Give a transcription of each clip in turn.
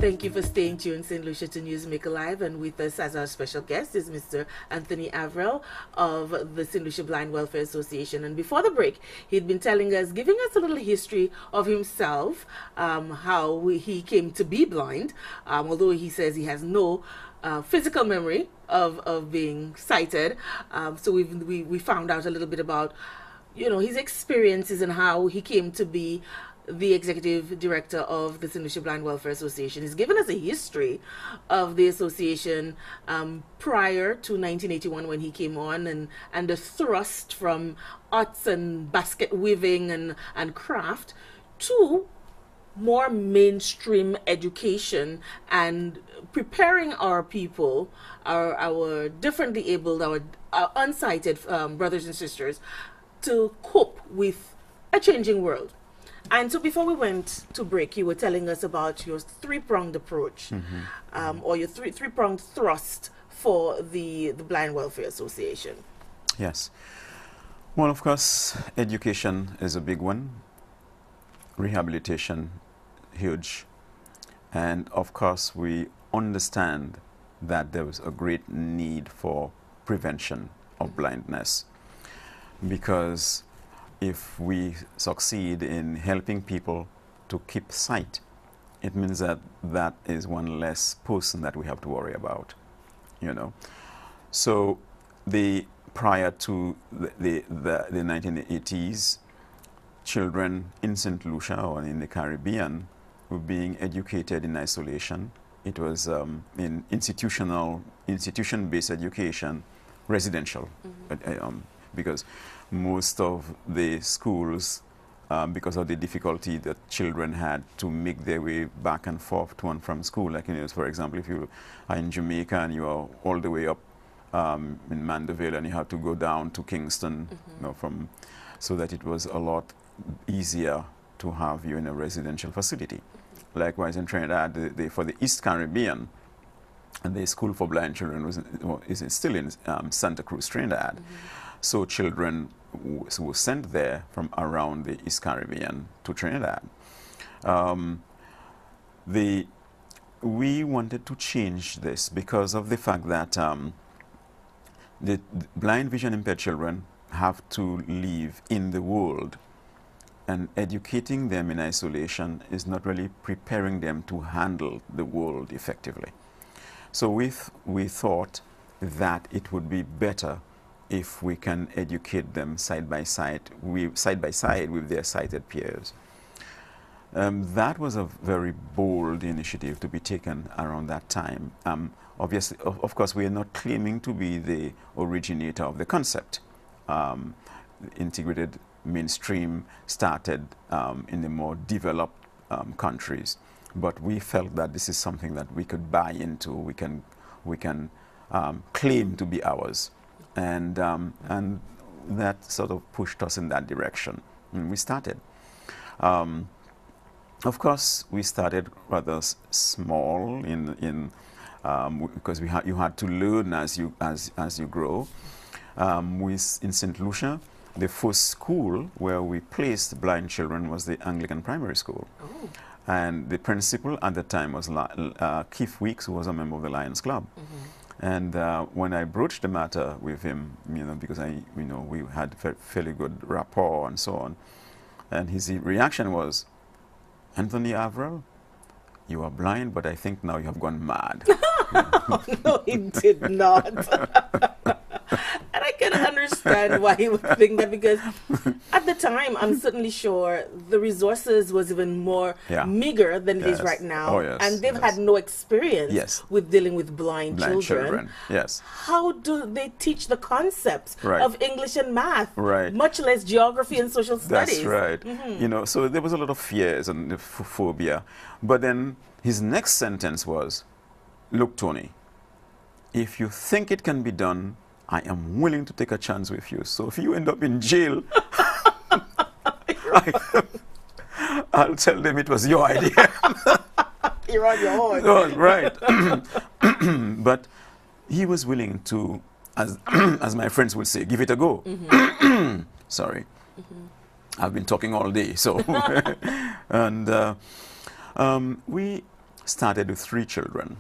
Thank you for staying tuned, St. Lucia, to Newsmaker Live. And with us as our special guest is Mr. Anthony Avril of the St. Lucia Blind Welfare Association. And before the break, he'd been telling us, giving us a little history of himself, how he came to be blind, although he says he has no physical memory of being sighted. So we found out a little bit about, his experiences and how he came to be the executive director of the St. Lucia Blind Welfare Association. He's given us a history of the association prior to 1981 when he came on, and the thrust from arts and basket weaving and craft to more mainstream education and preparing our people, our differently abled, our unsighted brothers and sisters to cope with a changing world. And so before we went to break, you were telling us about your three-pronged approach, or your three-pronged thrust for the Blind Welfare Association. Yes. Well, of course, education is a big one. Rehabilitation, huge. And of course, we understand that there was a great need for prevention of blindness, because if we succeed in helping people to keep sight, it means that that is one less person that we have to worry about, So prior to the 1980s, children in St. Lucia or in the Caribbean were being educated in isolation. It was in institution-based education, residential, because most of the schools, because of the difficulty that children had to make their way back and forth to and from school, like, for example, if you are in Jamaica and you are all the way up in Mandeville and you have to go down to Kingston, so that it was a lot easier to have you in a residential facility. Likewise, in Trinidad, for the East Caribbean, the School for Blind Children is still in Santa Cruz, Trinidad. So children were sent there from around the East Caribbean to Trinidad. We wanted to change this because of the fact that the blind, vision impaired children have to live in the world, and educating them in isolation is not really preparing them to handle the world effectively. So we thought that it would be better if we can educate them side by side with their sighted peers. That was a very bold initiative to be taken around that time. Obviously, of course, we are not claiming to be the originator of the concept. Integrated mainstream started in the more developed countries, but we felt that this is something that we could buy into. We can claim to be ours. And that sort of pushed us in that direction. And we started. Of course, we started rather small because you had to learn as you grow. In St. Lucia, the first school where we placed blind children was the Anglican Primary School. Oh. And the principal at the time was Keith Weeks, who was a member of the Lions Club. And when I broached the matter with him, because we had fairly good rapport and so on, and his reaction was, "Anthony Avril, you are blind, but I think now you have gone mad." No, he did not. And I can understand why he would think that, because at the time, I'm certainly sure the resources was even more meager than it is right now. Oh, yes. And they've had no experience with dealing with blind children. Yes. How do they teach the concepts of English and math? Right. Much less geography and social studies. That's right. So there was a lot of fears and phobia. But then his next sentence was, "Look, Tony, if you think it can be done, I am willing to take a chance with you. So if you end up in jail, I'll tell them it was your idea." You're on your own. Oh, right. But he was willing to, as my friends would say, give it a go. Sorry. I've been talking all day. So, and we started with 3 children.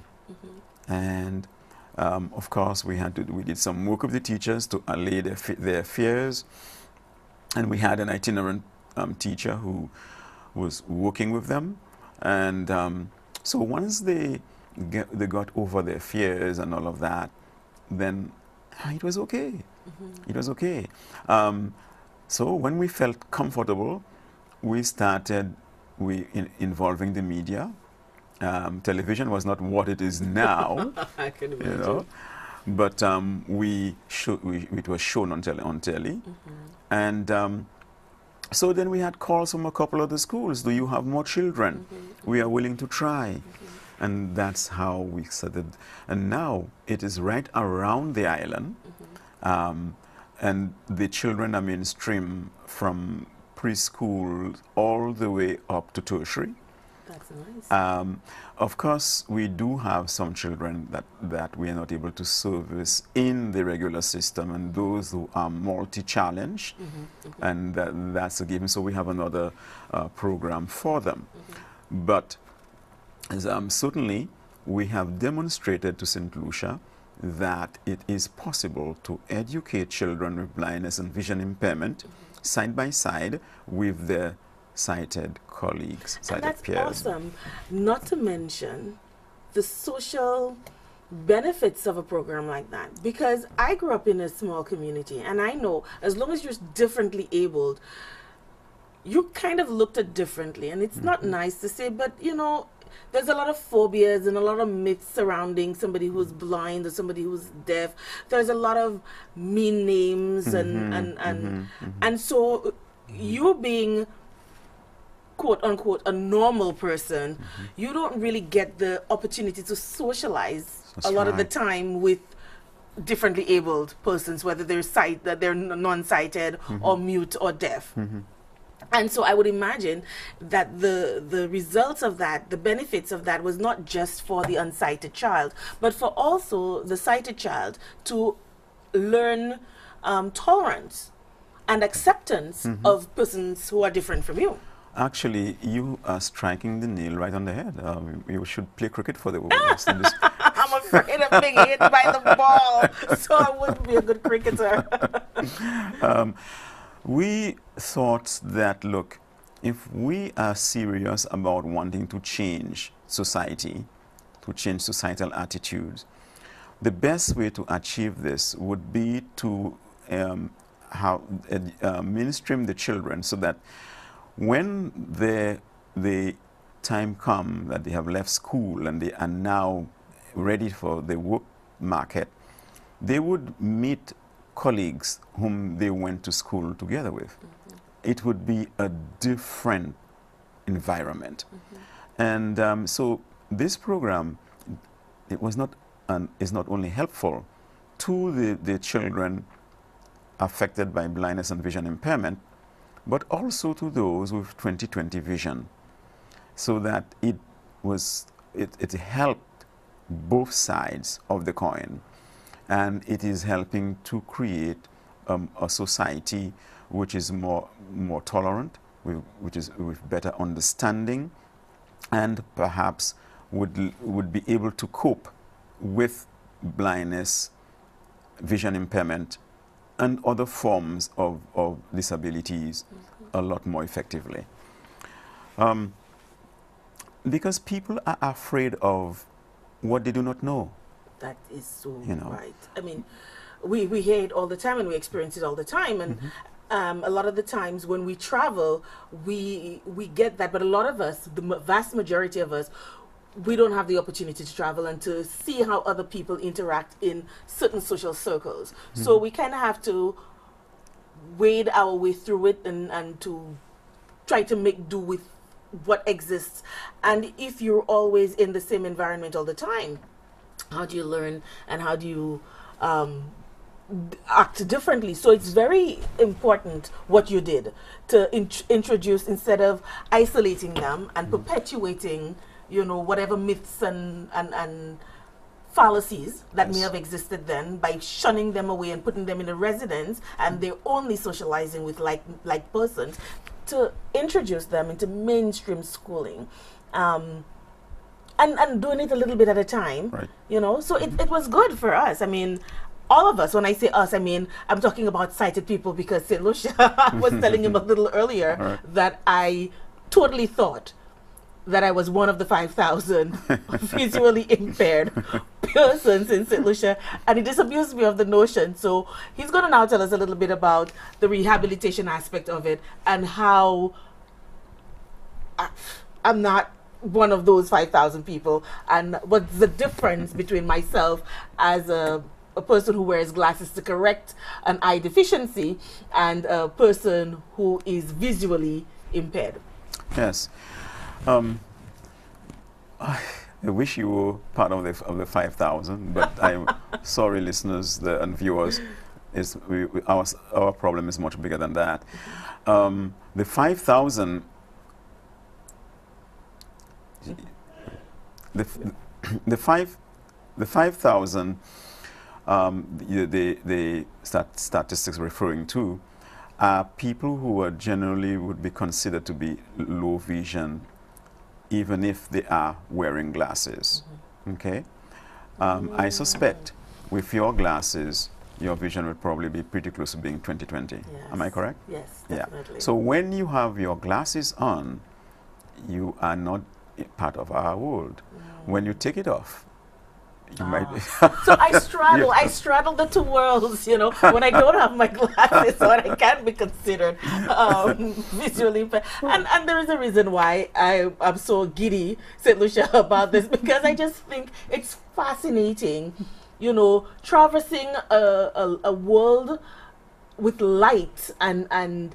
And of course, we did some work with the teachers to allay their fears. And we had an itinerant teacher who was working with them. And so once they got over their fears and all of that, then it was okay. It was okay. So when we felt comfortable, we started involving the media. Television was not what it is now. I can imagine. You know, but it was shown on telly. And so then we had calls from a couple of the schools. Do you have more children? We are willing to try. And that's how we started. And now it is right around the island. And the children are mainstream from preschool all the way up to tertiary. That's nice. Of course, we do have some children that we are not able to service in the regular system, and those who are multi-challenged, and that's a given. So we have another program for them. But certainly, we have demonstrated to St. Lucia that it is possible to educate children with blindness and vision impairment side by side with their sighted colleagues, sighted peers. And that's awesome. Not to mention the social benefits of a program like that. Because I grew up in a small community, and I know as long as you're differently abled, you kind of looked at differently. And it's not nice to say, but you know, there's a lot of phobias and a lot of myths surrounding somebody who's blind or somebody who's deaf. There's a lot of mean names and so you being quote unquote a normal person, you don't really get the opportunity to socialize a lot of the time with differently abled persons, whether they're non-sighted or mute or deaf. And so I would imagine that the results of that, the benefits of that, was not just for the unsighted child, but for also the sighted child to learn tolerance and acceptance of persons who are different from you. Actually, you are striking the nail right on the head. You should play cricket for the West Indies. I'm afraid of being hit by the ball, so I wouldn't be a good cricketer. We thought that, look, if we are serious about wanting to change society, to change societal attitudes, the best way to achieve this would be to mainstream the children so that when the time comes that they have left school and they are now ready for the work market, they would meet colleagues whom they went to school together with. It would be a different environment. And so this program, is not only helpful to the children affected by blindness and vision impairment, but also to those with 20/20 vision, so that it helped both sides of the coin. And it is helping to create a society which is more tolerant, with better understanding, and perhaps would be able to cope with blindness, vision impairment, and other forms of disabilities a lot more effectively. Because people are afraid of what they do not know. That is so right. I mean, we hear it all the time and we experience it all the time. And a lot of the times when we travel, we get that. But a lot of us, the vast majority of us, we don't have the opportunity to travel and to see how other people interact in certain social circles. So we kind of have to wade our way through it and to try to make do with what exists. And if you're always in the same environment all the time, how do you learn and how do you act differently? So it's very important what you did to introduce, instead of isolating them and perpetuating, you know, whatever myths and fallacies that may have existed then, by shunning them away and putting them in a residence and they're only socializing with like persons, to introduce them into mainstream schooling. and doing it a little bit at a time. Right. You know, so it was good for us. I mean, all of us. When I say us, I mean I'm talking about sighted people, because St. Lucia, I was telling him a little earlier Right. that I totally thought that I was one of the 5,000 visually impaired persons in St. Lucia, and he disabused me of the notion. So he's going to now tell us a little bit about the rehabilitation aspect of it, and how I'm not one of those 5,000 people, and what's the difference between myself as a person who wears glasses to correct an eye deficiency and a person who is visually impaired. Yes. I wish you were part of the 5,000, but I'm sorry, listeners and viewers. Our problem is much bigger than that. The 5,000. The 5,000. The statistics referring to are people who are generally would be considered to be low vision, even if they are wearing glasses. Okay? I suspect with your glasses, your vision would probably be pretty close to being 20/20. Yes. Am I correct? Yes, Yeah. definitely. So when you have your glasses on, you are not part of our world. When you take it off, you might be. So I straddle the two worlds, you know. When I don't have my glasses on, I can be considered visually impaired. And there is a reason why I'm so giddy, St. Lucia, about this, because I just think it's fascinating, you know, traversing a world with light and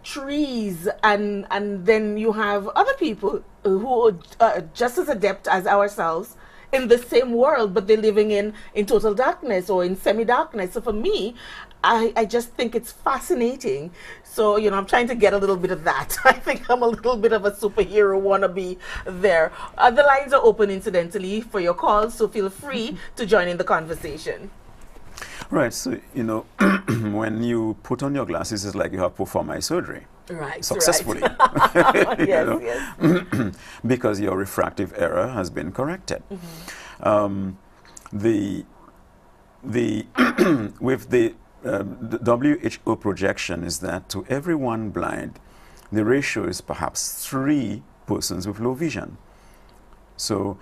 trees, and then you have other people who are just as adept as ourselves in the same world, but they're living in total darkness or in semi-darkness. So for me, I just think it's fascinating. So, you know, I'm trying to get a little bit of that. I think I'm a little bit of a superhero wannabe there. The lines are open, incidentally, for your calls, so feel free to join in the conversation. Right, so, you know, when you put on your glasses, it's like you have performed eye surgery. Right. Successfully. Right. You Yes, know? yes. Because your refractive error has been corrected. The with the WHO projection is that to every one blind, the ratio is perhaps 3 persons with low vision. So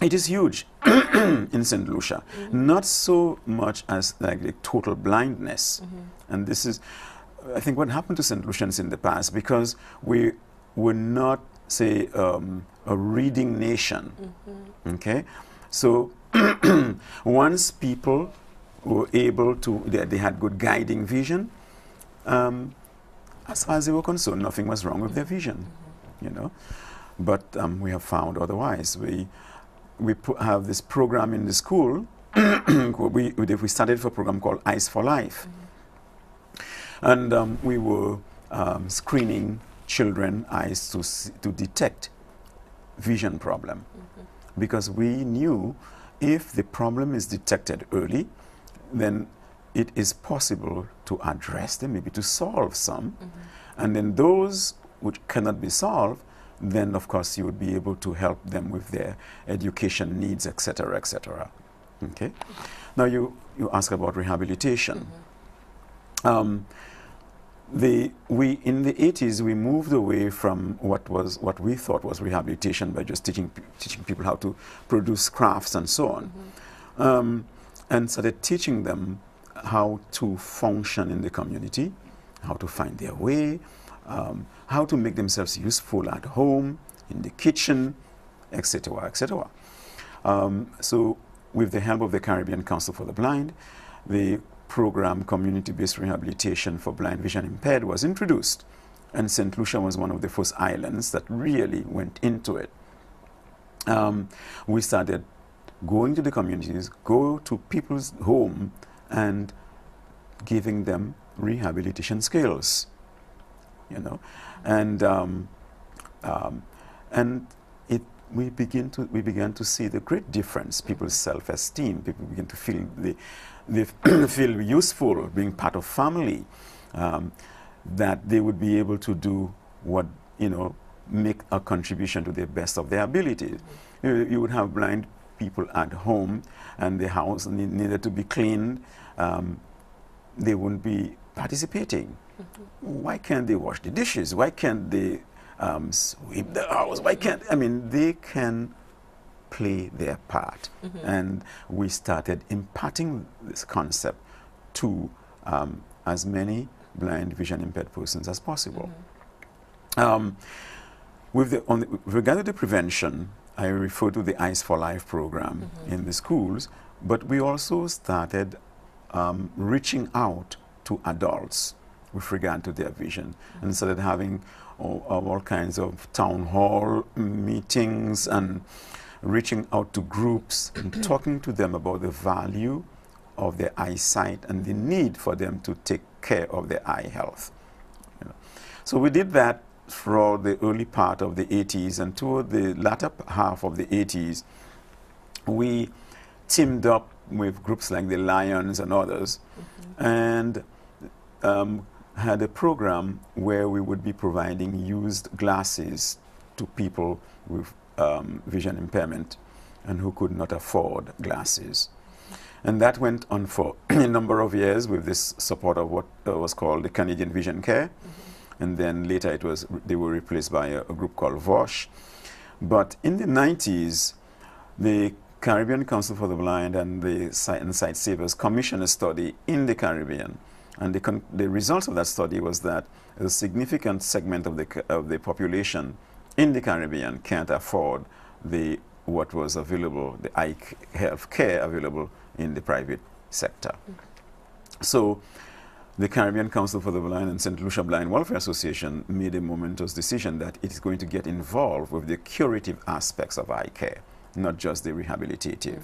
it is huge in St. Lucia. Not so much as like the total blindness. And this is, I think, what happened to St. Lucians in the past, because we were not, say, a reading nation. Okay? So once people were able to, they had good guiding vision, as far as they were concerned, nothing was wrong with their vision, you know. But we have found otherwise. We have this program in the school. we started for a program called Eyes for Life. And we were screening children's eyes to detect vision problem. Because we knew if the problem is detected early, then it is possible to address them, maybe to solve some. And then those which cannot be solved, then of course you would be able to help them with their education needs, etc., etc. Okay. Now you ask about rehabilitation. In the 80s we moved away from what we thought was rehabilitation by just teaching people how to produce crafts and so on, and started teaching them how to function in the community, how to find their way, how to make themselves useful at home, in the kitchen, etc., etc. So with the help of the Caribbean Council for the Blind, the program Community-Based Rehabilitation for Blind Vision Impaired was introduced, and St. Lucia was one of the first islands that really went into it. We started going to the communities, go to people's home and giving them rehabilitation skills, you know, and we began to see the great difference. People's self-esteem, people begin to feel they feel useful, being part of family, that they would be able to do what, you know, make a contribution to the best of their ability. You would have blind people at home and the house needed to be cleaned. They wouldn't be participating. Why can't they wash the dishes? Why can't they sweep the house? Why can't, I mean, they can play their part. And we started imparting this concept to as many blind vision impaired persons as possible. With regard to the prevention, I refer to the Eyes for Life program in the schools, but we also started reaching out to adults with regard to their vision, and started having all kinds of town hall meetings and reaching out to groups and talking to them about the value of their eyesight and the need for them to take care of their eye health. So we did that throughout the early part of the 80s, and toward the latter half of the 80s, we teamed up with groups like the Lions and others, and had a program where we would be providing used glasses to people with vision impairment and who could not afford glasses. And that went on for a number of years with this support of what was called the Canadian Vision Care. And then later they were replaced by a group called VOSH. But in the 90s, the Caribbean Council for the Blind and the Sight Savers commissioned a study in the Caribbean. And the results of that study was that a significant segment of the population in the Caribbean can't afford what was available, the eye health care available in the private sector. So the Caribbean Council for the Blind and St. Lucia Blind Welfare Association made a momentous decision that it is going to get involved with the curative aspects of eye care, not just the rehabilitative.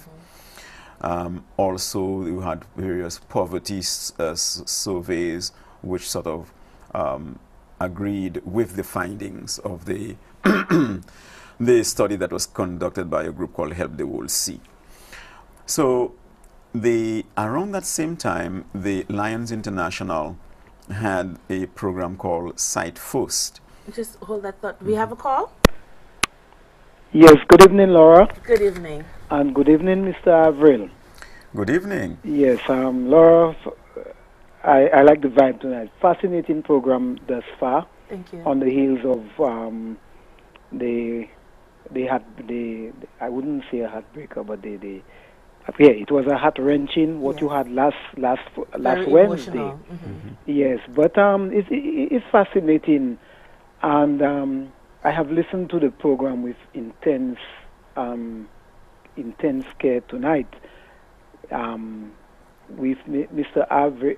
Also, we had various poverty surveys which sort of agreed with the findings of the the study that was conducted by a group called Help the World See. So around that same time, the Lions International had a program called Sight First. Just hold that thought. We have a call? Yes, good evening, Laura. Good evening. And good evening, Mr. Avril. Good evening. Yes, Laura, I like the vibe tonight. Fascinating program thus far. Thank you. On the heels of I wouldn't say a heartbreaker, but it was a heart-wrenching what you had last Wednesday. Yes, but it's fascinating, and I have listened to the program with intense care tonight. With Mr. Avril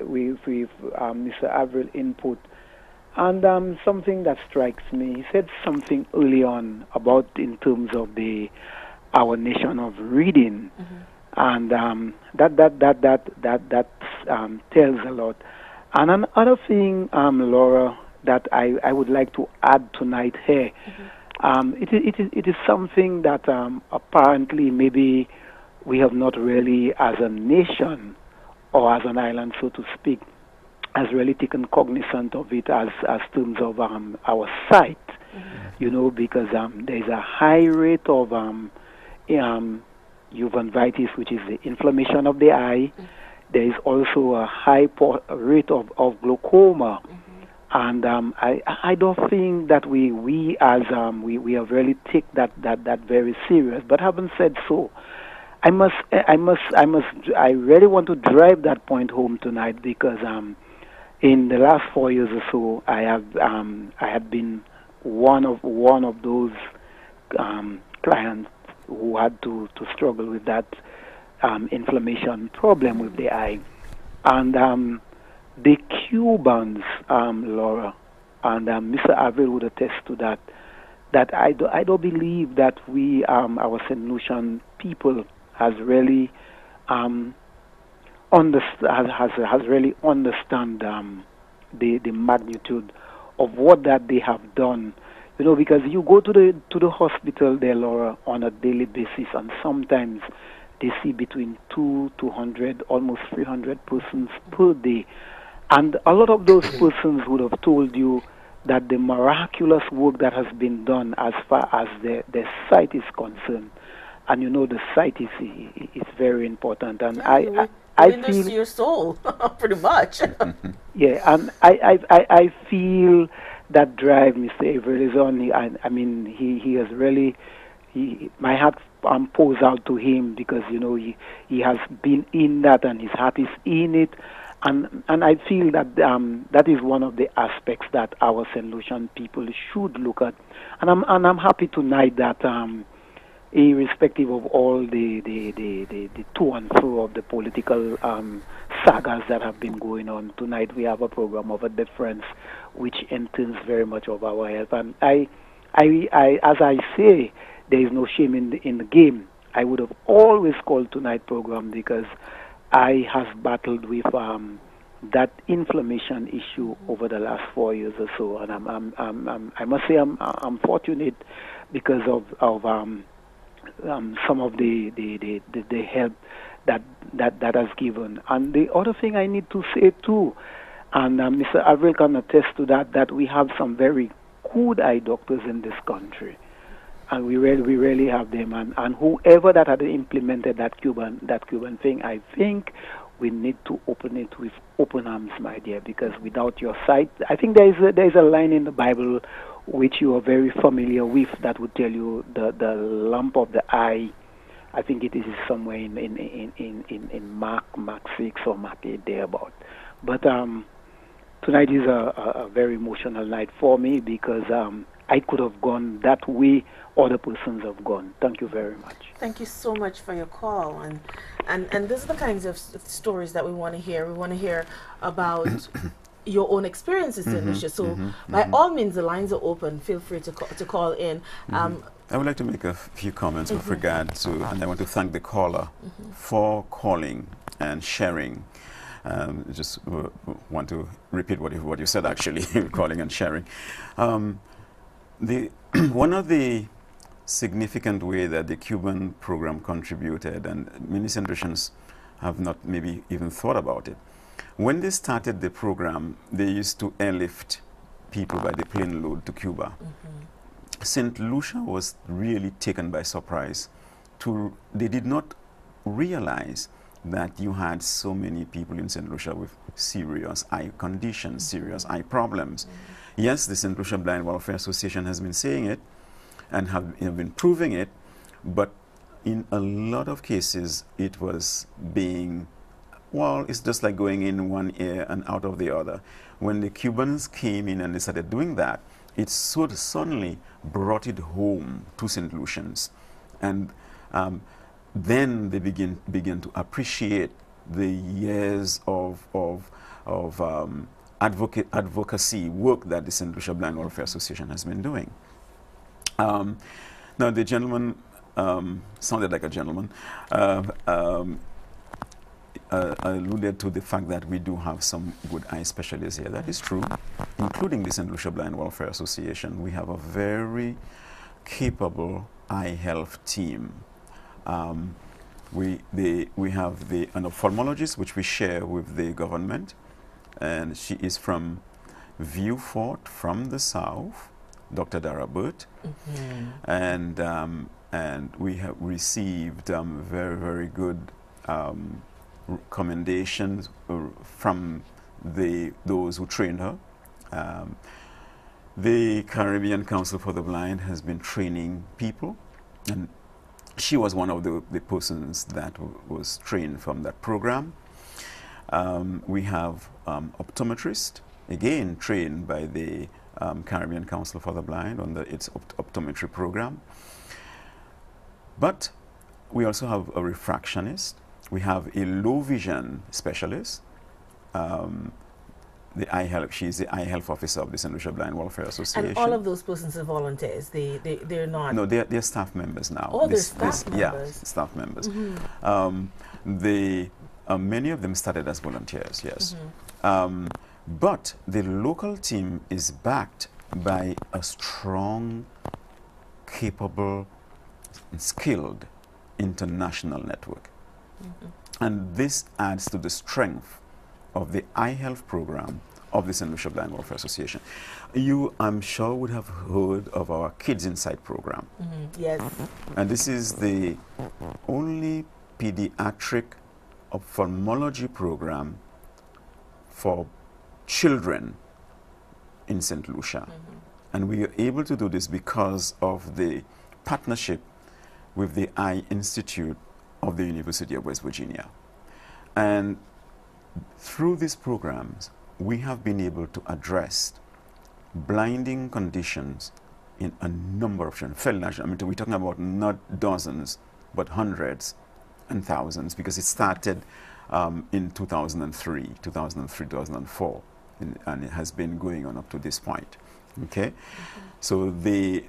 input, and something that strikes me. He said something early on about in terms of our nation of reading, and that tells a lot. And another thing, Laura, that I would like to add tonight here, it is something that apparently maybe we have not really, as a nation or as an island, so to speak, has really taken cognizance of it as terms of our sight, because there is a high rate of uveitis, which is the inflammation of the eye. There is also a high rate of glaucoma. And I don't think that we have really take that very serious. But having said so, I really want to drive that point home tonight, because in the last 4 years or so, I have been one of those clients who had to struggle with that inflammation problem with the eye, and the Cubans, Laura, and Mr. Avril would attest to that. That I don't believe that we, our St. Lucian people, has really understand the magnitude of what that they have done. Because you go to the hospital there, Laura, on a daily basis, and sometimes they see between 200, almost 300 persons per day. And a lot of those persons would have told you that the miraculous work that has been done as far as the site is concerned, and you know the site is very important, and Yeah, I witness feel your soul, pretty much. yeah, and I feel that drive, Mr. Averill, is on. I mean, he has really, my heart pours out to him because you know he has been in that and his heart is in it, and I feel that that is one of the aspects that our St. Lucian people should look at, and I'm happy tonight that irrespective of all the to and fro of the political sagas that have been going on, tonight we have a program of a difference which entails very much of our health. And I as I say, there is no shame in the game. I would have always called tonight program because I have battled with that inflammation issue over the last 4 years or so, and I must say I'm fortunate because of some of the help that has given. And the other thing I need to say too, and Mr. Averill can attest to that we have some very good eye doctors in this country, and we really have them. And whoever that had implemented that Cuban thing, I think we need to open it with open arms, my dear, because without your sight, I think there is a line in the Bible which you are very familiar with that would tell you the lamp of the eye. I think it is somewhere in Mark 6 or Mark 8 thereabout. But tonight is a very emotional night for me because I could have gone that way other persons have gone. Thank you very much. Thank you so much for your call, and these are the kinds of stories that we want to hear. We want to hear about your own experiences, Lucia. So by all means, the lines are open. Feel free to call in. I would like to make a few comments with regard to, and I want to thank the caller for calling and sharing. Just want to repeat what you said, actually, calling and sharing. One of the significant way that the Cuban program contributed, and many St. Lucians have not maybe even thought about it. When they started the program, they used to airlift people by the plane load to Cuba. St. Lucia was really taken by surprise. They did not realize that you had so many people in St. Lucia with serious eye conditions, serious eye problems. Yes, the St. Lucia Blind Welfare Association has been saying it and have been proving it, but in a lot of cases it was being, well, it's just like going in one ear and out of the other. When the Cubans came in and they started doing that, it suddenly brought it home to St. Lucians. And then they begin to appreciate the years of advocacy work that the St. Lucia Blind Welfare Association has been doing. Now, the gentleman sounded like a gentleman. Alluded to the fact that we do have some good eye specialists here. That is true, including the St. Lucia Blind Welfare Association. We have a very capable eye health team. We have an ophthalmologist, which we share with the government, and she is from Vieux-Fort, from the south, Dr. Dara Burt, and we have received very, very good recommendations from those who trained her. The Caribbean Council for the Blind has been training people, and she was one of the persons that was trained from that program. We have optometrists, again trained by the Caribbean Council for the Blind under its optometry program. But we also have a refractionist. We have a low vision specialist. The eye health. She's the eye health officer of the St. Lucia Blind Welfare Association. And all of those persons are volunteers. They're not. No, they're staff members now. Oh, they're staff members. Yeah, staff members. Many of them started as volunteers. Yes, but the local team is backed by a strong, capable, and skilled international network, and this adds to the strength of the eye health program of the St. Lucia Blind Welfare Association. You, I'm sure, would have heard of our Kids Insight program. Yes. And this is the only pediatric ophthalmology program for children in St. Lucia. And we are able to do this because of the partnership with the Eye Institute of the University of West Virginia. And through these programs, we have been able to address blinding conditions in a number of children. I mean, we're talking about not dozens, but hundreds and thousands, because it started in 2003, 2004, and it has been going on up to this point. Okay, so the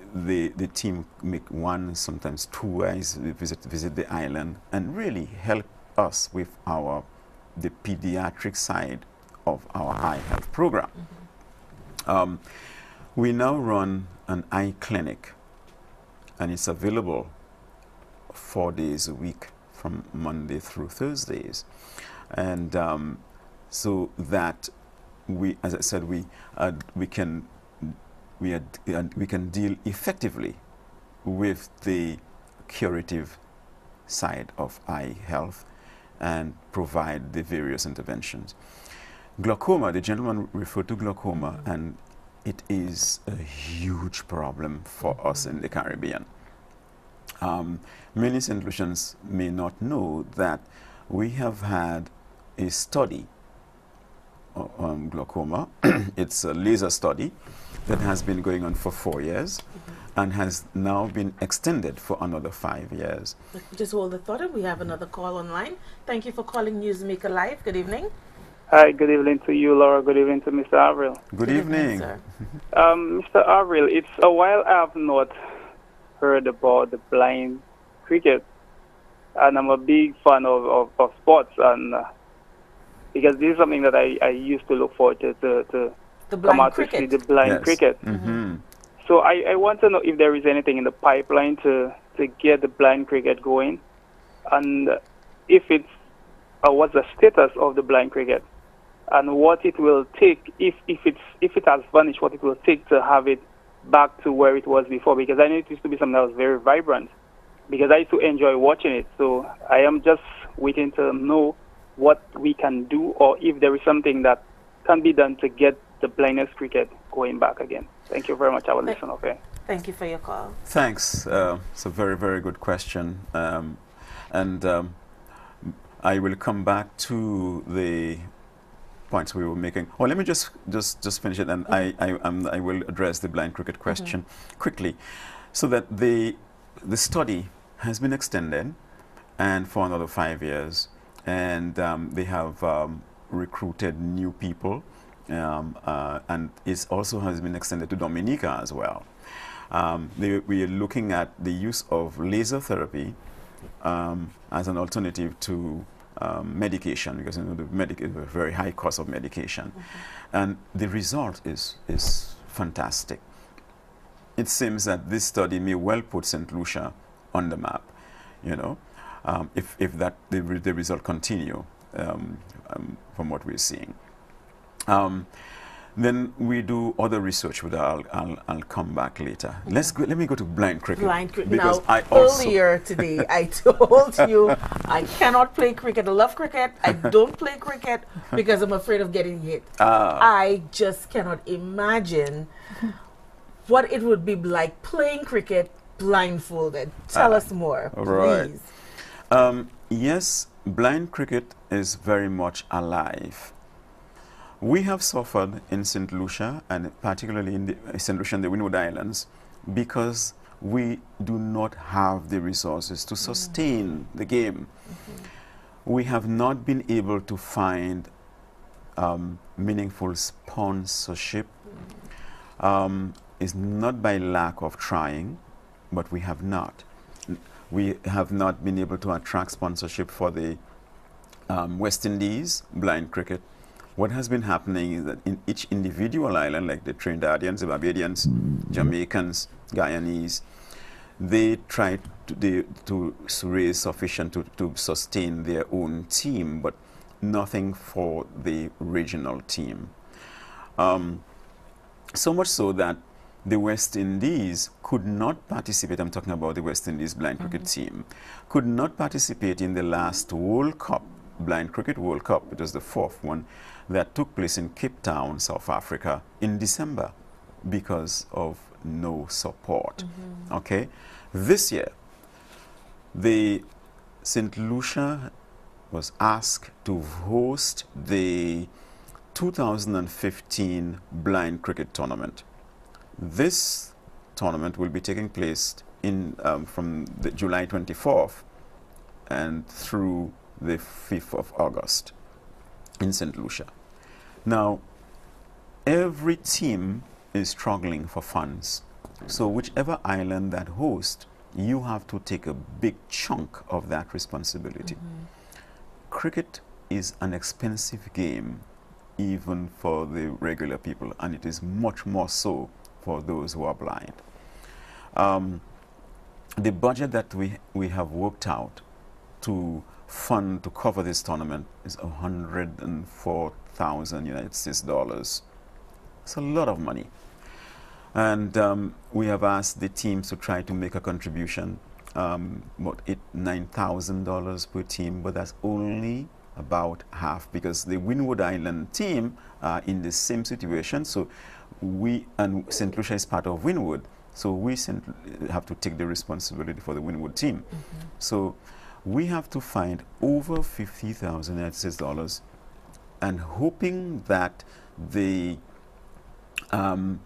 team make one, sometimes two eyes visit the island and really help us with the pediatric side of our eye health program. We now run an eye clinic, and it's available 4 days a week from Monday through Thursdays, and so that we, as I said, we can deal effectively with the curative side of eye health and provide the various interventions. Glaucoma, the gentleman referred to glaucoma, and it is a huge problem for us in the Caribbean. Many St. Lucians may not know that we have had a study on glaucoma. It's a laser study that has been going on for 4 years and has now been extended for another 5 years. Just hold the thought, and we have another call online. Thank you for calling Newsmaker Live. Good evening. Hi, good evening to you, Laura. Good evening to Mr. Avril. Good evening. sir. Mr. Avril, it's a while I have not heard about the blind cricket, and I'm a big fan of The sports, and because this is something that I used to look forward to come blind out cricket. to see the blind cricket. So I want to know if there is anything in the pipeline to get the blind cricket going, and if it's what's the status of the blind cricket, and what it will take if it has vanished, what it will take to have it back to where it was before. Because I know it used to be something that was very vibrant, because I used to enjoy watching it. So I am just waiting to know what we can do, or if there is something that can be done to get the blindness cricket going back again. Thank you very much. I will listen, okay? Thank you for your call. Thanks. It's a very, very good question. I will come back to the points we were making. Well, let me just finish it, and I will address the blind cricket question quickly. So that the study has been extended, and for another 5 years, and they have recruited new people, and it also has been extended to Dominica as well. We are looking at the use of laser therapy as an alternative to medication, because the a very high cost of medication, and the result is fantastic. It seems that this study may well put St. Lucia on the map, you know, if the result continue from what we're seeing. Then we do other research, but I'll come back later. Let me go to blind cricket. Blind cricket. Because now, earlier today, I told you I cannot play cricket. I love cricket. I don't play cricket because I'm afraid of getting hit. I just cannot imagine what it would be like playing cricket blindfolded. Tell us more, please. Right. Yes, blind cricket is very much alive. We have suffered in St. Lucia, and particularly in the St. Lucia and the Windward Islands, because we do not have the resources to sustain the game. We have not been able to find meaningful sponsorship. It's not by lack of trying, but we have not. We have not been able to attract sponsorship for the West Indies blind cricket. What has been happening is that in each individual island, like the Trinidadians, the Barbadians, Jamaicans, Guyanese, they try to raise sufficient to sustain their own team, but nothing for the regional team. So much so that the West Indies could not participate, I'm talking about the West Indies blind cricket team, could not participate in the last World Cup, Blind Cricket World Cup. It was the fourth one that took place in Cape Town, South Africa in December because of no support. Okay, this year the St. Lucia was asked to host the 2015 Blind Cricket Tournament. This tournament will be taking place in from the July 24th and through the 5th of August in St. Lucia. Now, every team is struggling for funds. So whichever island that hosts, you have to take a big chunk of that responsibility. Cricket is an expensive game, even for the regular people, and it is much more so for those who are blind. The budget that we have worked out to fund to cover this tournament is 104,000 United States dollars. It's a lot of money. And we have asked the teams to try to make a contribution, about $9,000 per team, but that's only about half because the Windward Island team are in the same situation. So we, and St. Lucia is part of Windward, so we have to take the responsibility for the Windward team. So we have to find over 50,000 United States dollars and hoping that the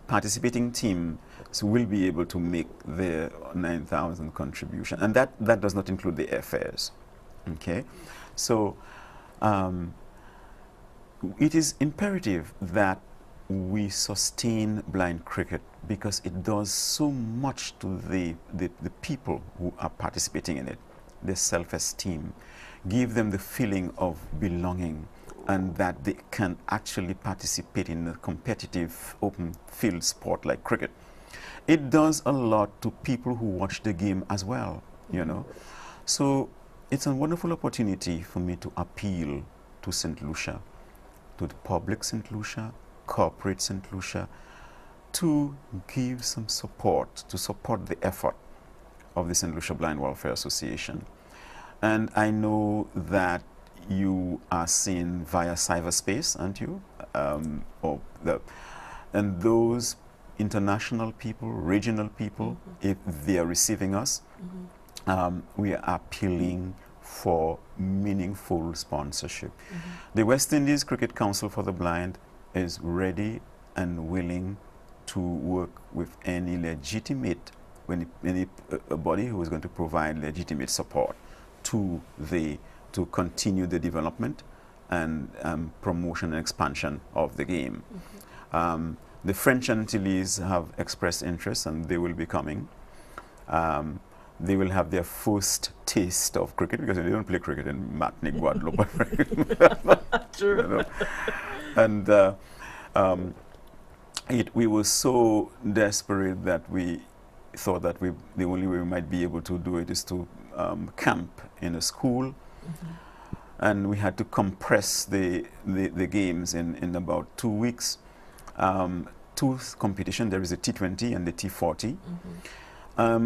participating team will be able to make their 9,000 contribution, and that does not include the airfares. Okay, so it is imperative that we sustain blind cricket because it does so much to the people who are participating in it, their self-esteem, give them the feeling of belonging, and that they can actually participate in a competitive open field sport like cricket. It does a lot to people who watch the game as well, you know. So it's a wonderful opportunity for me to appeal to St. Lucia, to the public St. Lucia, corporate St. Lucia, to give some support, to support the effort of the St. Lucia Blind Welfare Association. And I know that you are seen via cyberspace, aren't you? And those international people, regional people, if they are receiving us, we are appealing for meaningful sponsorship. The West Indies Cricket Council for the Blind is ready and willing to work with any legitimate, any body who is going to provide legitimate support to continue the development and promotion and expansion of the game. The French Antilles have expressed interest and they will be coming. They will have their first taste of cricket because they don't play cricket in Martinique, Guadeloupe. True. You know? And we were so desperate that we thought that the only way we might be able to do it is to camp in a school. And we had to compress the games in about 2 weeks. Two competitions, there is a T20 and the T40.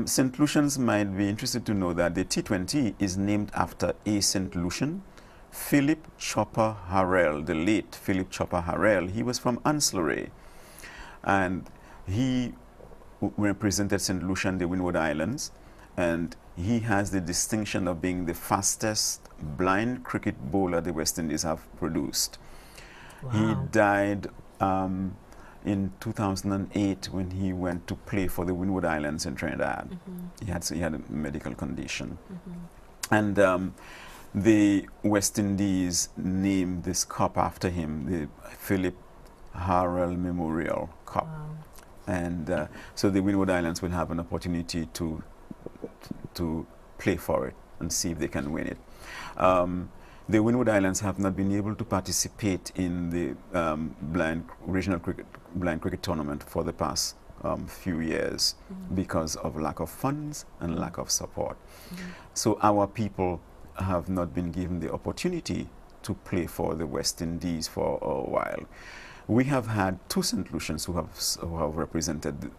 St. Lucians might be interested to know that the T20 is named after a St. Lucian, Philip Chopper Harrell, the late Philip Chopper Harrell. He was from Ancillary, and he represented St. Lucia and the Windward Islands, and he has the distinction of being the fastest blind cricket bowler the West Indies have produced. Wow. He died in 2008 when he went to play for the Windward Islands in Trinidad. He had a medical condition. And the West Indies named this cup after him, the Philip Harrell Memorial Cup. Wow. And so the Windward Islands will have an opportunity to play for it and see if they can win it. The Windward Islands have not been able to participate in the regional blind cricket tournament for the past few years because of lack of funds and lack of support. So our people have not been given the opportunity to play for the West Indies for a while. We have had two St. Lucians who have represented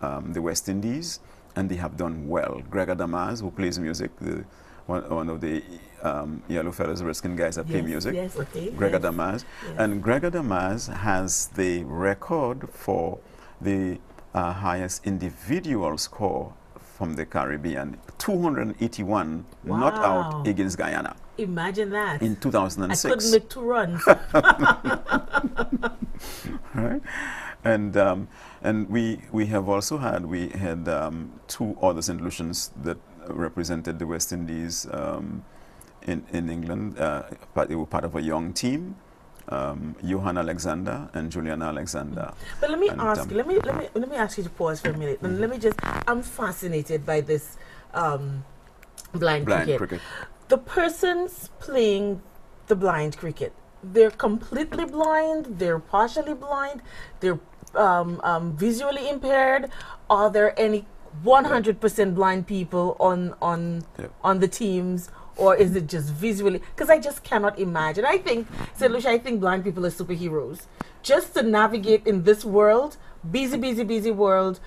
the West Indies, and they have done well. Gregor Damas, who plays music, one of the Yellow Feathers Redskin guys that play music. Yes, okay. Gregor Damas. Yes. And Gregor Damas has the record for the highest individual score from the Caribbean, 281 not out against Guyana. Imagine that. In 2006. I couldn't make 2 runs. Right? And we have also had, we had 2 other St. Lucians that represented the West Indies in England. They were part of a young team. Johan Alexander and Julian Alexander. But let me ask you, let me ask you to pause for a minute, and let me just, I'm fascinated by this blind cricket. The persons playing the blind cricket, they're completely blind, they're partially blind, they're visually impaired. Are there any 100% blind people on the teams? Or is it just visually? Because I just cannot imagine. I think, St. Lucia, I think blind people are superheroes. Just to navigate in this world, busy world,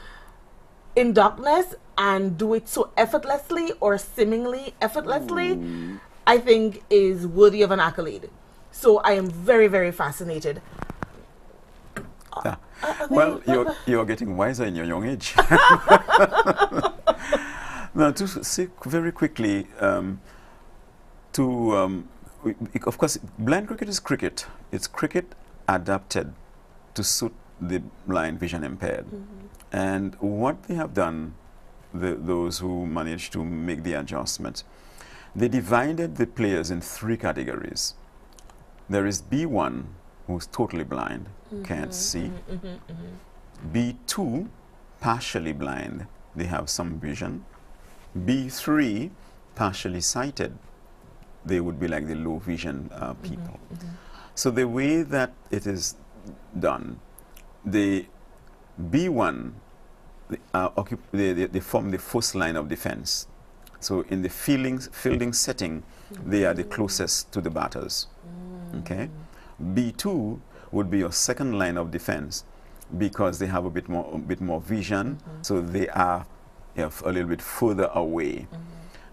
in darkness, and do it so effortlessly or seemingly effortlessly, I think is worthy of an accolade. So I am very, very fascinated. Well, you're getting wiser in your young age. Now, to say very quickly, of course, blind cricket is cricket. It's cricket adapted to suit the blind vision impaired. And what they have done, those who managed to make the adjustment, they divided the players in 3 categories. There is B1, who's totally blind, can't see. B2, partially blind, they have some vision. B3, partially sighted, they would be like the low vision people. So the way that it is done, the B1, they form the first line of defense. So in the fielding setting, they are the closest to the batters. Okay, B2 would be your second line of defense because they have a bit more vision, so they are a little bit further away.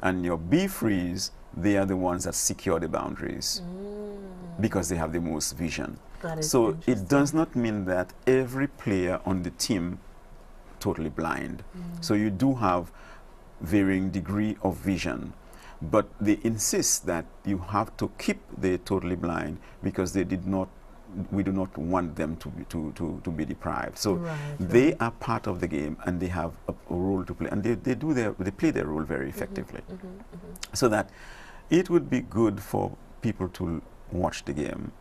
And your B3s, they are the ones that secure the boundaries because they have the most vision. So it does not mean that every player on the team totally blind. So you do have varying degree of vision, but they insist that you have to keep the totally blind because we do not want them to be deprived. So they are part of the game and they have a role to play, and they play their role very effectively. So that it would be good for people to watch the game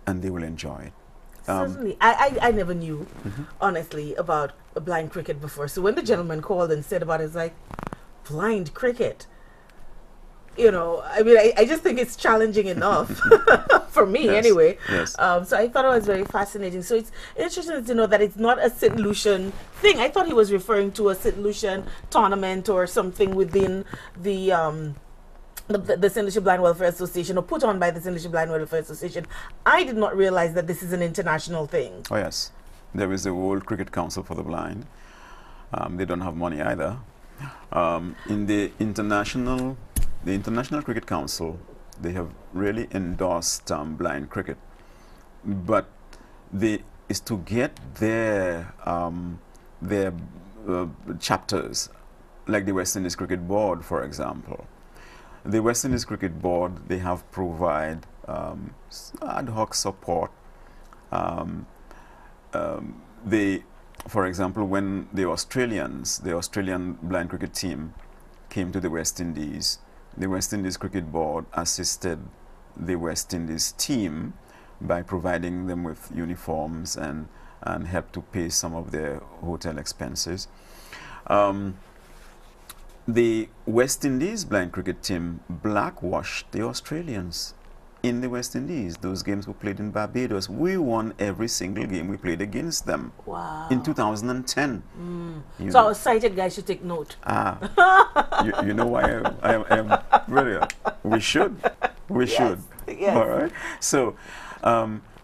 and they will enjoy it. Certainly. I never knew, honestly, about blind cricket before. So when the gentleman called and said about it, it's like, blind cricket? You know, I mean, I just think it's challenging enough for me anyway. Yes. So I thought it was very fascinating. So it's interesting to know that it's not a St. Lucian thing. I thought he was referring to a St. Lucian tournament or something within the St. Lucia Blind Welfare Association, or put on by the St. Lucia Blind Welfare Association. I did not realize that this is an international thing. Oh yes, there is the World Cricket Council for the Blind. They don't have money either. In the International Cricket Council, they have really endorsed blind cricket, but is to get their chapters, like the West Indies Cricket Board, for example. The West Indies Cricket Board, they have provide ad hoc support. For example, when the Australian blind cricket team came to the West Indies Cricket Board assisted the West Indies team by providing them with uniforms and help to pay some of their hotel expenses. The West Indies blind cricket team blackwashed the Australians in the West Indies. Those games were played in Barbados. We won every single game we played against them. Wow. In 2010. So our sighted guys should take note. You know why I am really. We should. Yes. All right. So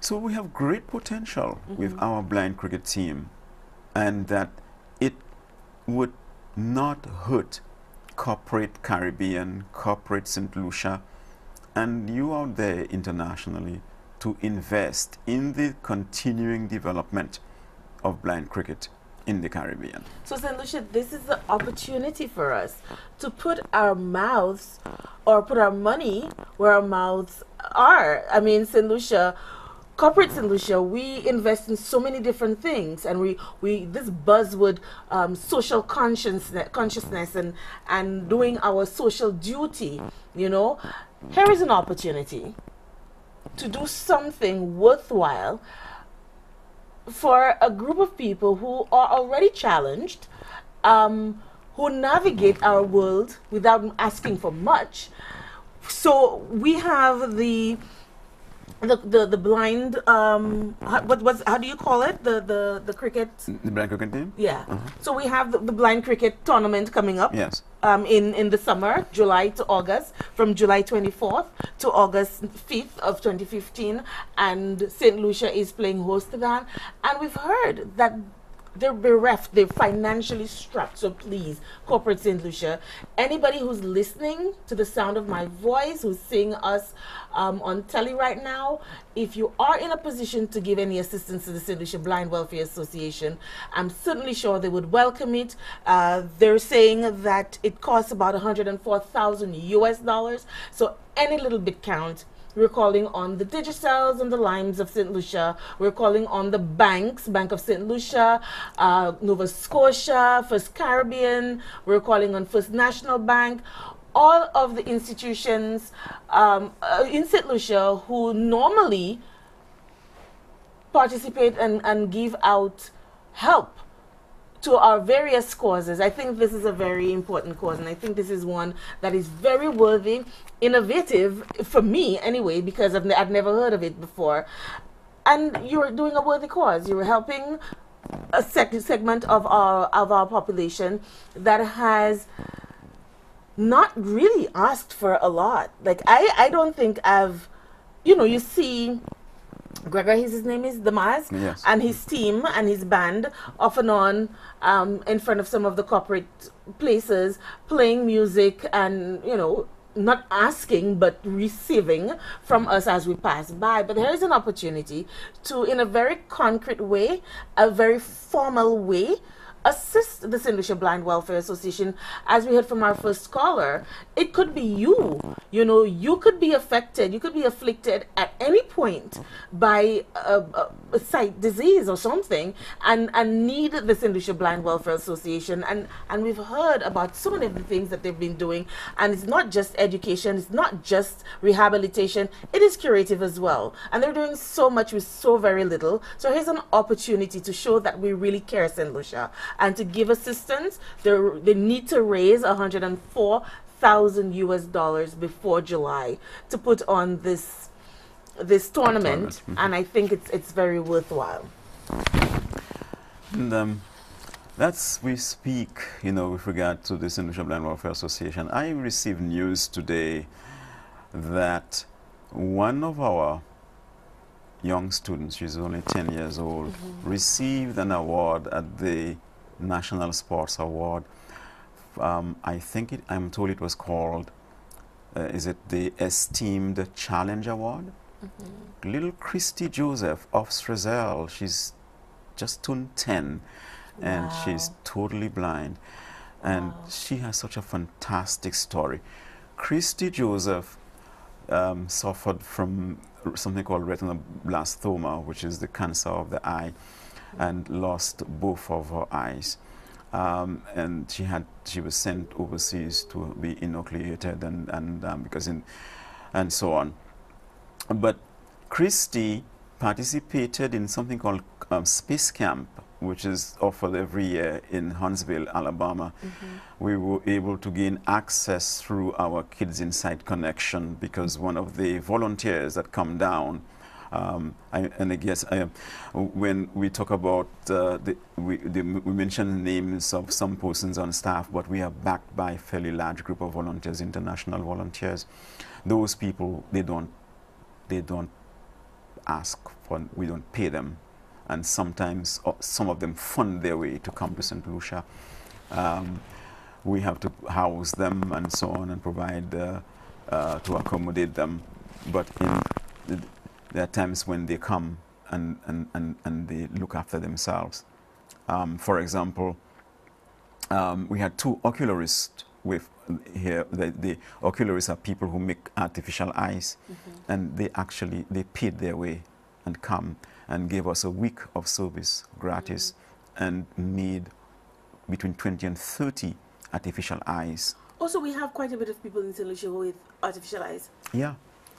So we have great potential with our blind cricket team, and that it would not hurt corporate Caribbean, corporate St. Lucia, and you out there internationally to invest in the continuing development of blind cricket in the Caribbean. So, St. Lucia, this is the opportunity for us to put our mouths or put our money where our mouths are. I mean, St. Lucia, corporate St. Lucia, we invest in so many different things, and we this buzzword, social consciousness and doing our social duty, you know. Here is an opportunity to do something worthwhile for a group of people who are already challenged, who navigate our world without asking for much. So we have the blind, how do you call it, the cricket, The blind cricket team? yeah. So we have the blind cricket tournament coming up. Yes. In the summer, July to August, from July 24th to August 5th of 2015, and St. Lucia is playing host to that. And we've heard that they're bereft, they're financially strapped. So please, corporate St. Lucia, anybody who's listening to the sound of my voice, who's seeing us on telly right now, if you are in a position to give any assistance to the St. Lucia Blind Welfare Association, I'm certainly sure they would welcome it. They're saying that it costs about $104,000 US. So any little bit counts. We're calling on the Digicels and the Limes of St. Lucia. We're calling on the banks, Bank of St. Lucia, Nova Scotia, First Caribbean. We're calling on First National Bank. All of the institutions in St. Lucia who normally participate and give out help to our various causes. I think this is a very important cause, and I think this is one that is very worthy, innovative, for me anyway, because I've never heard of it before. And you're doing a worthy cause. You're helping a segment of our population that has not really asked for a lot. Like, I don't think I've, you see Gregor, his name is Damaz, Yes. and his team and his band off and on in front of some of the corporate places, playing music and, not asking but receiving from us as we pass by. But there is an opportunity to, in a very concrete way, a very formal way, assist the St. Lucia Blind Welfare Association. As we heard from our first caller, it could be you. You could be affected, you could be afflicted at any point by a sight disease or something, and need the St. Lucia Blind Welfare Association. And we've heard about so many of the things that they've been doing, and it's not just education, it's not just rehabilitation, it is curative as well. And they're doing so much with so very little. So here's an opportunity to show that we really care, St. Lucia. And to give assistance, they need to raise $104,000 US before July to put on this tournament, and I think it's very worthwhile. And that's we speak, with regard to the St. Lucia Blind Welfare Association. I received news today that one of our young students, she's only 10 years old, received an award at the National Sports Award. I'm told it was called, is it the Esteemed Challenge Award? Little Christy Joseph of Strazel, she's just turned 10, and she's totally blind. And she has such a fantastic story. Christy Joseph suffered from something called retinoblastoma, which is the cancer of the eye, and lost both of her eyes. And she was sent overseas to be enucleated and so on. But Christy participated in something called Space Camp, which is offered every year in Huntsville, Alabama. We were able to gain access through our Kids Inside connection, because one of the volunteers that come down, when we talk about we mention names of some persons on staff, but we are backed by a fairly large group of volunteers, international volunteers. Those people, they don't ask we don't pay them, and sometimes some of them fund their way to come to St. Lucia. We have to house them and so on and provide to accommodate them. But there are times when they come and they look after themselves. For example, we had 2 ocularists with here. The ocularists are people who make artificial eyes, and they paid their way and come and gave us a week of service gratis and made between 20 and 30 artificial eyes. Also, we have quite a bit of people in St. Lucia with artificial eyes. Yeah.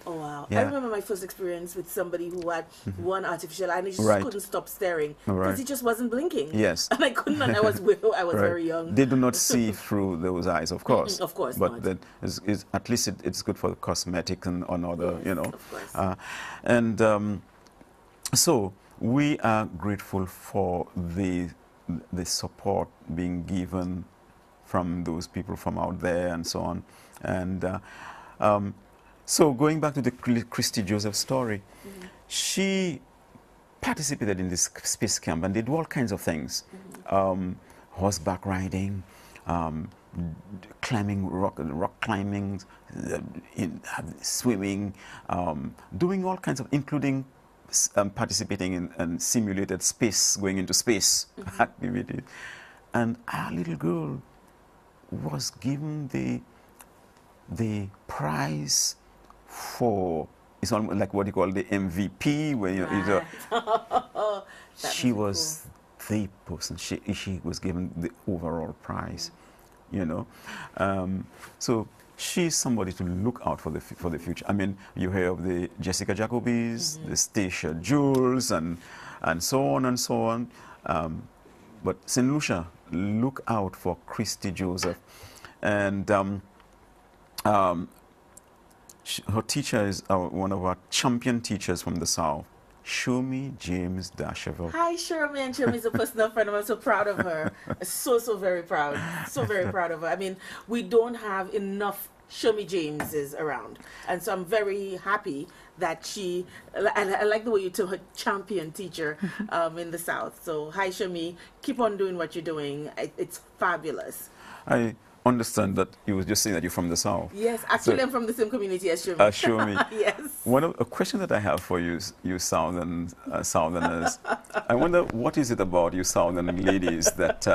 Oh, wow. Yeah. I remember my first experience with somebody who had one artificial eye and he just Right. couldn't stop staring because Right. he just wasn't blinking. Yes. And I couldn't, and I was Right. very young. They do not see through those eyes, of course. Of course but not. that is at least it's good for the cosmetics and on other, Yes, of course. And so we are grateful for the support being given from those people from out there and so on. And so going back to the Christy Joseph story, she participated in this space camp and did all kinds of things. Horseback riding, climbing, rock climbing, swimming, doing all kinds of, including participating in simulated space, going into space activities. And our little girl was given the prize for, it's almost like what you call the MVP, when you she was the person, she was given the overall prize, you know. So she's somebody to look out for the future. I mean, you hear of the Jessica Jacobys, the Stacia Jules, and so on and so on. But St. Lucia, look out for Christy Joseph. And her teacher is one of our champion teachers from the South, Shumi James Dasheville. Hi, Shirley. And Shirley is a personal friend. I'm so proud of her. So very proud. So very proud of her. I mean, we don't have enough Shirley Jameses around. And so I'm very happy that she, I like the way you told her champion teacher in the South. So hi, Shirley. Keep on doing what you're doing. It's fabulous. I understand that you was just saying that you're from the South. Yes, actually, So- I'm from the same community as Shirley. Shumi. Yes. A question that I have for you Southerners, I wonder what is it about you Southern ladies that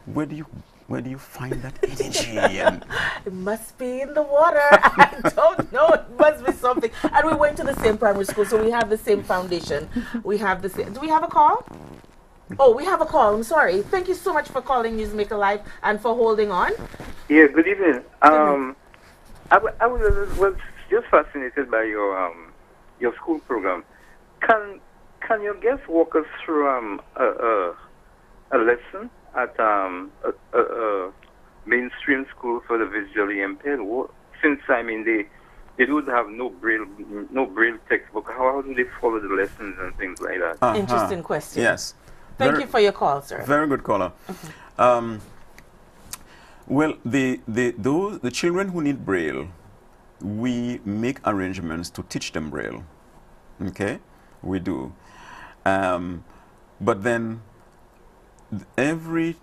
where do you find that energy? And It must be in the water. I don't know. It must be something. And we went to the same primary school, so we have the same foundation. We have the same. Do we have a call? Oh, we have a call. I'm sorry. Thank you so much for calling Newsmaker Live and for holding on. Yeah, good evening. I was just fascinated by your school program. Can your guest walk us through a lesson at a mainstream school for the visually impaired? Since I mean they would have no braille textbook. How do they follow the lessons and things like that? Interesting question. yes. Thank you for your call, sir. Very good caller. Well, the children who need Braille, we make arrangements to teach them Braille. Okay, we do. But then every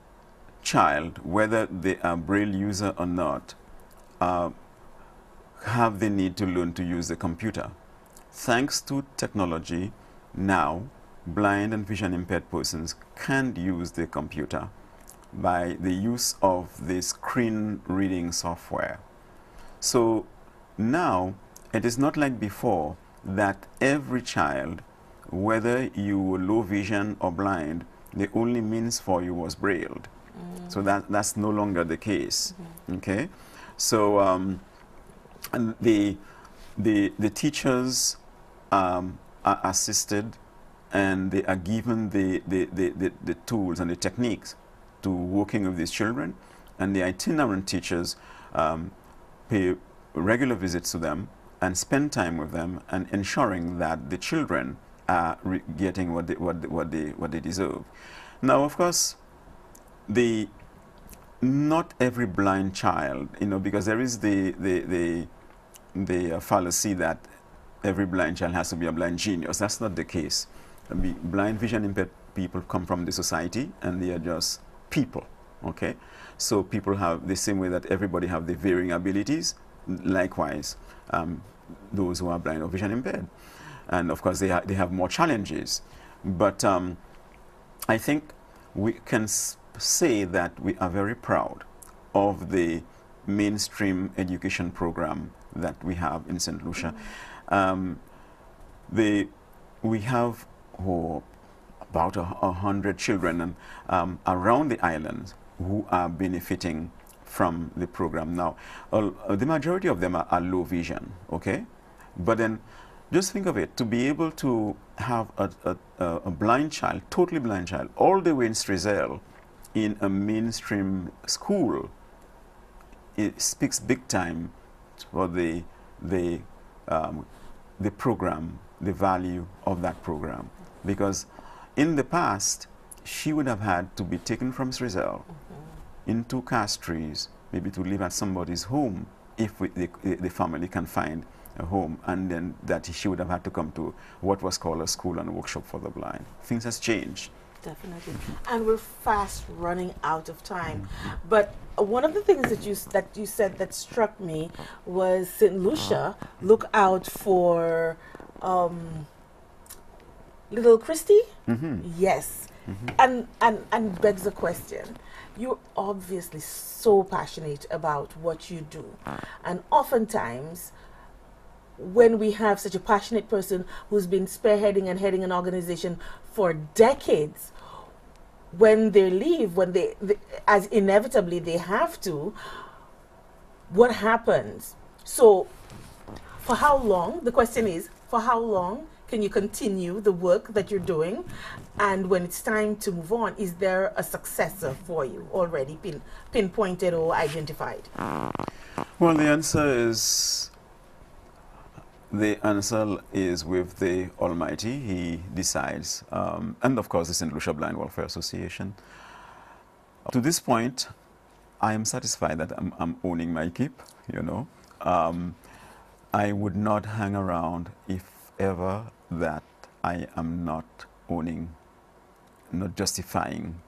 child, whether they are Braille user or not, have the need to learn to use the computer. Thanks to technology, now blind and vision impaired persons can use the computer by the use of the screen reading software. So now it is not like before that every child, whether you were low vision or blind, the only means for you was brailled. So that's no longer the case. Okay, so and the teachers are assisted, and they are given the tools and the techniques to working with these children, and the itinerant teachers pay regular visits to them and spend time with them and ensuring that the children are getting what they deserve. Now, of course, not every blind child, because there is the fallacy that every blind child has to be a blind genius. That's not the case. Blind vision impaired people come from the society, and they are just people. Okay, so people have the same way that everybody have the varying abilities. Likewise, those who are blind or vision impaired, and of course they have more challenges. But I think we can say that we are very proud of the mainstream education program that we have in St. Lucia. We have about 100 children around the island who are benefiting from the program. Now, the majority of them are low vision, okay? But then just think of it, to be able to have a blind child, totally blind child, all the way in Strazel in a mainstream school, it speaks big time for the program, the value of that program. Because in the past, she would have had to be taken from Strazel into Castries, maybe to live at somebody's home if the family can find a home, and then that she would have had to come to what was called a school and workshop for the blind. Things has changed. Definitely. And we're fast running out of time. But one of the things that you said that struck me was St. Lucia, look out for little Christy? Yes. And begs the question. You're obviously so passionate about what you do. And oftentimes, when we have such a passionate person who's been spearheading and heading an organization for decades, when they leave, as inevitably they have to, what happens? So, for how long, the question is, for how long can you continue the work that you're doing? And when it's time to move on, is there a successor for you already pinpointed or identified? Well, the answer is with the Almighty. He decides. And of course, the St. Lucia Blind Welfare Association. To this point, I am satisfied that I'm owning my keep, you know. I would not hang around if ever that I am not owning, not justifying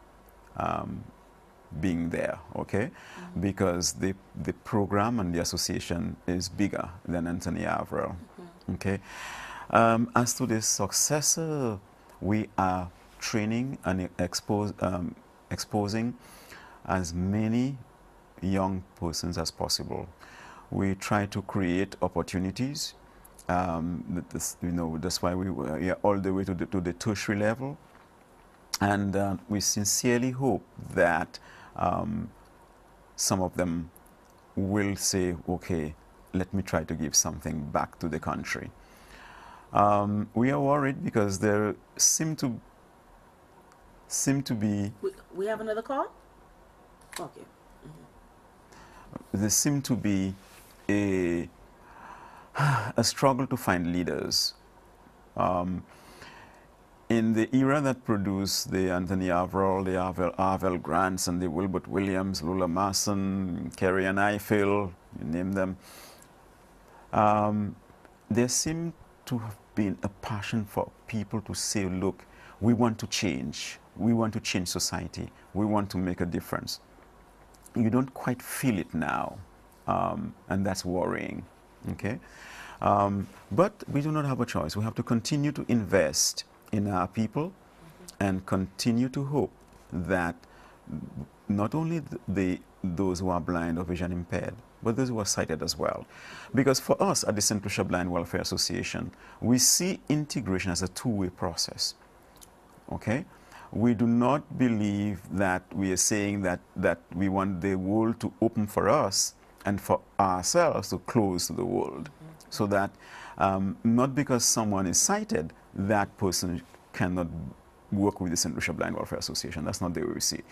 being there, okay? Because the program and the association is bigger than Anthony Avril, okay? As to the successor, we are training and exposing as many young persons as possible. We try to create opportunities. That's why we are all the way to the tertiary level. And we sincerely hope that some of them will say, okay, let me try to give something back to the country. We are worried because there seem to be... We have another call? Okay. There seem to be a struggle to find leaders. In the era that produced the Anthony Avril, the Arvel Grants, and the Wilbert Williams, Lula Masson, Kerry and Eiffel, you name them, there seemed to have been a passion for people to say, look, we want to change. We want to change society. We want to make a difference. You don't quite feel it now, and that's worrying, okay? But we do not have a choice. We have to continue to invest in our people and continue to hope that not only those who are blind or vision impaired, but those who are sighted as well. Because for us at the St. Lucia Blind Welfare Association, we see integration as a two-way process, okay? We do not believe that we are saying that we want the world to open for us and for ourselves to close to the world. So that not because someone is sighted, that person cannot work with the St. Lucia Blind Welfare Association. That's not the way we see.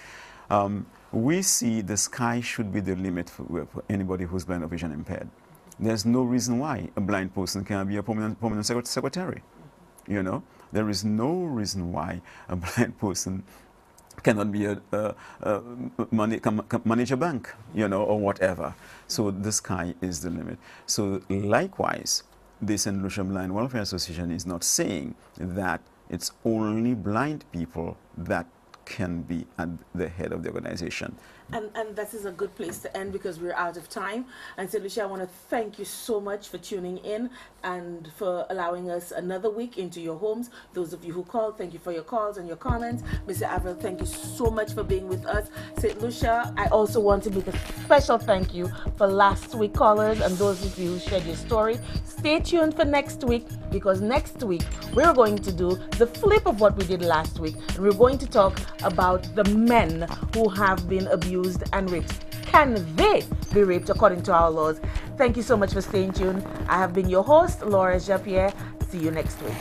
We see the sky should be the limit for anybody who's blind or vision impaired. There's no reason why a blind person cannot be a permanent secretary. You know, there is no reason why a blind person cannot be manage a bank, you know, or whatever. So the sky is the limit. So likewise, the St. Lucia Blind Welfare Association is not saying that it's only blind people that can be at the head of the organization. And this is a good place to end because we're out of time. And St. Lucia, I want to thank you so much for tuning in and for allowing us another week into your homes. Those of you who called, thank you for your calls and your comments. Mr. Avril, thank you so much for being with us. St. Lucia, I also want to make a special thank you for last week callers and those of you who shared your story. Stay tuned for next week because next week we're going to do the flip of what we did last week. And we're going to talk about the men who have been abused and raped. Can they be raped according to our laws? Thank you so much for staying tuned. I have been your host, Laura Japierre. See you next week.